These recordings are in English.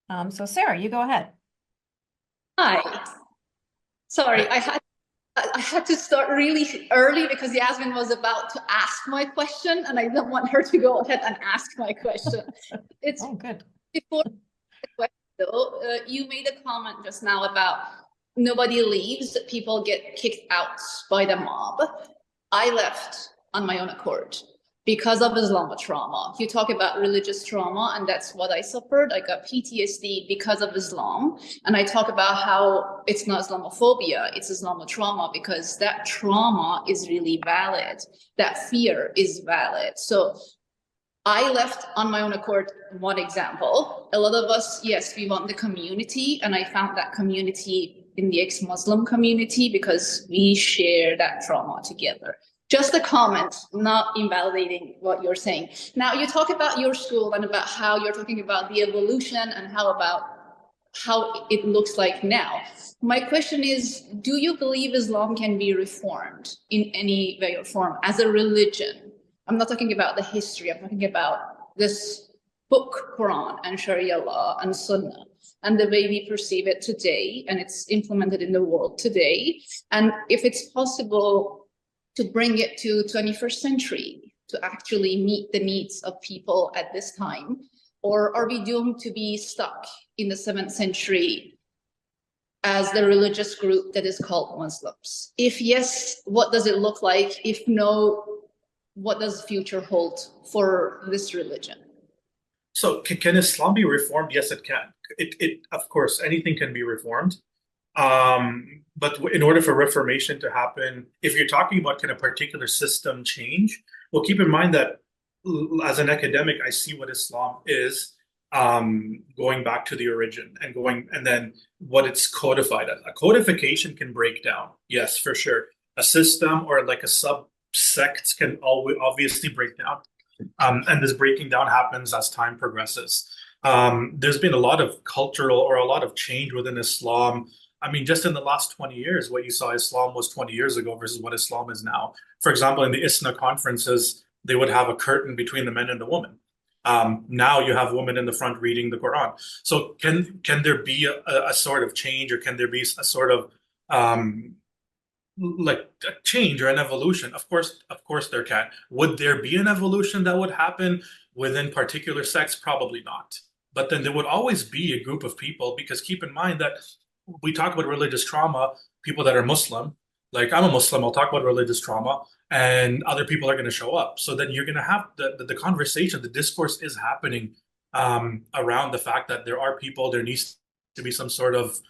So Sarah, you go ahead. Hi. Sorry, I had to start really early because Yasmin was about to ask my question, and I don't want her to go ahead and ask my question. It's Oh, good. before the question, though. You made a comment just now about nobody leaves, people get kicked out by the mob. I left on my own accord because of Islamic trauma. You talk about religious trauma, and that's what I suffered. I got PTSD because of Islam. And I talk about how it's not Islamophobia, it's Islamic trauma, because that trauma is really valid. That fear is valid. So I left on my own accord. One example. A lot of us, yes, we want the community, and I found that community in the ex-Muslim community because we share that trauma together. Just a comment, not invalidating what you're saying. Now, you talk about your school and about how you're talking about the evolution and how it looks like now. My question is, do you believe Islam can be reformed in any way or form as a religion? I'm not talking about the history. I'm talking about this book, Quran and Sharia law and Sunnah, and the way we perceive it today, and it's implemented in the world today. And if it's possible to bring it to 21st century to actually meet the needs of people at this time, or are we doomed to be stuck in the 7th century as the religious group that is called Muslims? If yes, what does it look like? If no, what does the future hold for this religion? So can Islam be reformed? Yes, it can. It of course anything can be reformed. But in order for reformation to happen, if you're talking about kind of particular system change, well, keep in mind that as an academic, I see what Islam is, going back to the origin and going and then what it's codified as. A codification can break down, yes, for sure. A system or like a subsect can always obviously break down, and this breaking down happens as time progresses. There's been a lot of cultural or a lot of change within Islam. I mean, just in the last 20 years, what you saw Islam was 20 years ago versus what Islam is now. For example, in the ISNA conferences, they would have a curtain between the men and the women. Now you have women in the front reading the Quran. So can there be a sort of change, or can there be a sort of like a change or an evolution? Of course there can. Would there be an evolution that would happen within particular sects? Probably not. But then there would always be a group of people, because keep in mind that we talk about religious trauma, people that are Muslim, like I'm a Muslim, I'll talk about religious trauma, and other people are going to show up. So then you're going to have the conversation, the discourse is happening, around the fact that there are people, there needs to be some sort of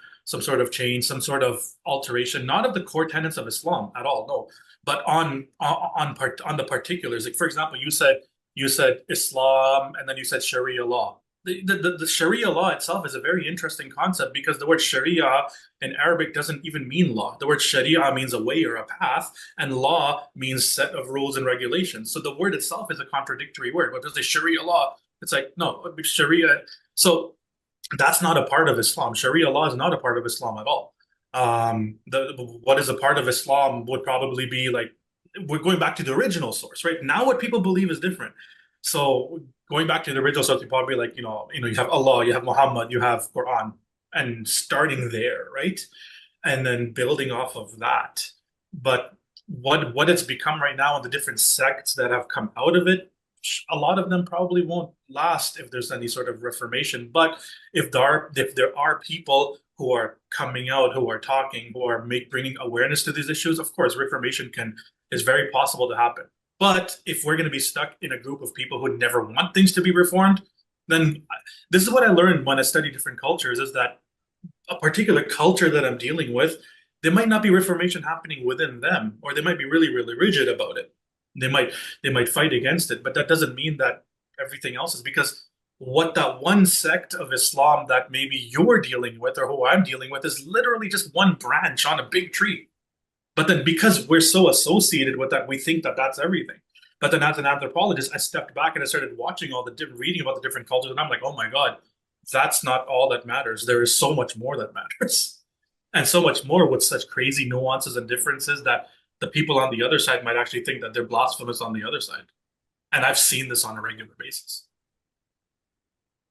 change, some sort of alteration, not of the core tenets of Islam at all, no, but on the particulars. Like for example, you said Islam, and then you said Sharia law. The Sharia law itself is a very interesting concept, because the word Sharia in Arabic doesn't even mean law. The word Sharia means a way or a path, and law means set of rules and regulations. So the word itself is a contradictory word. But there's the Sharia law. It's like, no, Sharia. So that's not a part of Islam. Sharia law is not a part of Islam at all. What is a part of Islam would probably be like, we're going back to the original source, right? Now what people believe is different. So going back to the original source, you probably like, you have Allah, you have Muhammad, you have Quran, and starting there, right? And then building off of that. But what it's become right now, and the different sects that have come out of it, a lot of them probably won't last if there's any sort of reformation. But if there are people who are coming out, who are talking, who are bringing awareness to these issues, of course, reformation can is very possible to happen. But if we're going to be stuck in a group of people who never want things to be reformed, then this is what I learned when I study different cultures: is that a particular culture that I'm dealing with, there might not be reformation happening within them, or they might be really, really rigid about it. They might they might fight against it, but that doesn't mean that everything else is, because what that one sect of Islam that maybe you're dealing with or who I'm dealing with is literally just one branch on a big tree. But then because we're so associated with that, we think that that's everything. But then as an anthropologist, I stepped back and I started watching all the different, reading about the different cultures, and I'm like, oh my God, that's not all that matters. There is so much more that matters. And so much more with such crazy nuances and differences that the people on the other side might actually think that they're blasphemous on the other side. And I've seen this on a regular basis.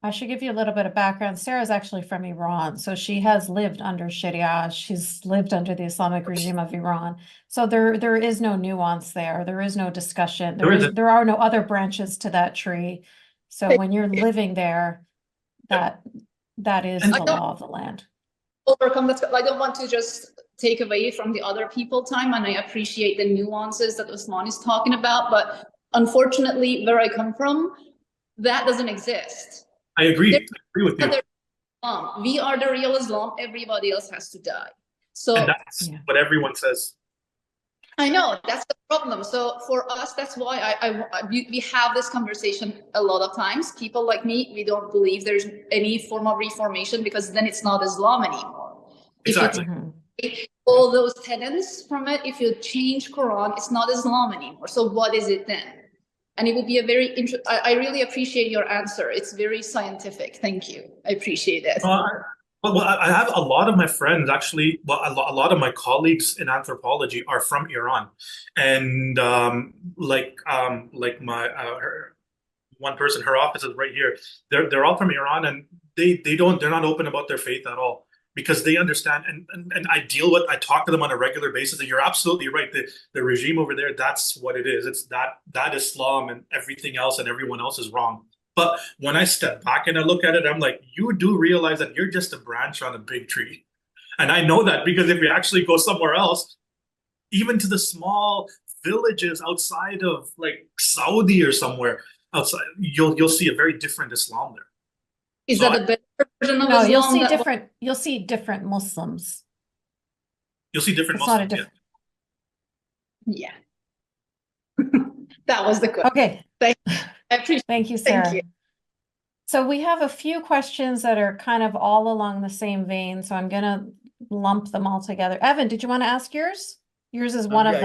I should give you a little bit of background. Sarah's actually from Iran, so she has lived under Sharia. She's lived under the Islamic regime of Iran. So there is no nuance there. There is no discussion. There isn't. There are no other branches to that tree. So when you're living there, that is And the I don't- law of the land. Overcome that. I don't want to just take away from the other people time, and I appreciate the nuances that Usman is talking about, but unfortunately, where I come from, that doesn't exist. I agree. I agree with you. We are the real Islam. Everybody else has to die. So And that's Yeah. what everyone says. I know that's the problem. So for us, that's why we have this conversation a lot of times. People like me, we don't believe there's any form of reformation because then it's not Islam anymore. Exactly. If you Mhm. take all those tenets from it, if you change Quran, it's not Islam anymore. So what is it then? And it would be a very I really appreciate your answer. It's very scientific. Thank you. I appreciate it. Well, I have a lot of my friends actually. Well, a lot of my colleagues in anthropology are from Iran, and like my one person, her office is right here. They're all from Iran, and they're not open about their faith at all because they understand. And I talk to them on a regular basis. And you're absolutely right. The regime over there, that's what it is. It's that Islam and everything else and everyone else is wrong. But when I step back and I look at it, I'm like, you do realize that you're just a branch on a big tree. And I know that because if you actually go somewhere else, even to the small villages outside of like Saudi or somewhere outside, you'll see a very different Islam there. Is So that a better version of No, Islam? you'll see different Muslims. You'll see different It's not a Muslims. different. Yeah. That was the question. Okay. I appreciate Thank you, Thank Sarah. you. So we have a few questions that are kind of all along the same vein, so I'm gonna lump them all together. Evan, did you want to ask yours? Yours is one of Yeah, them.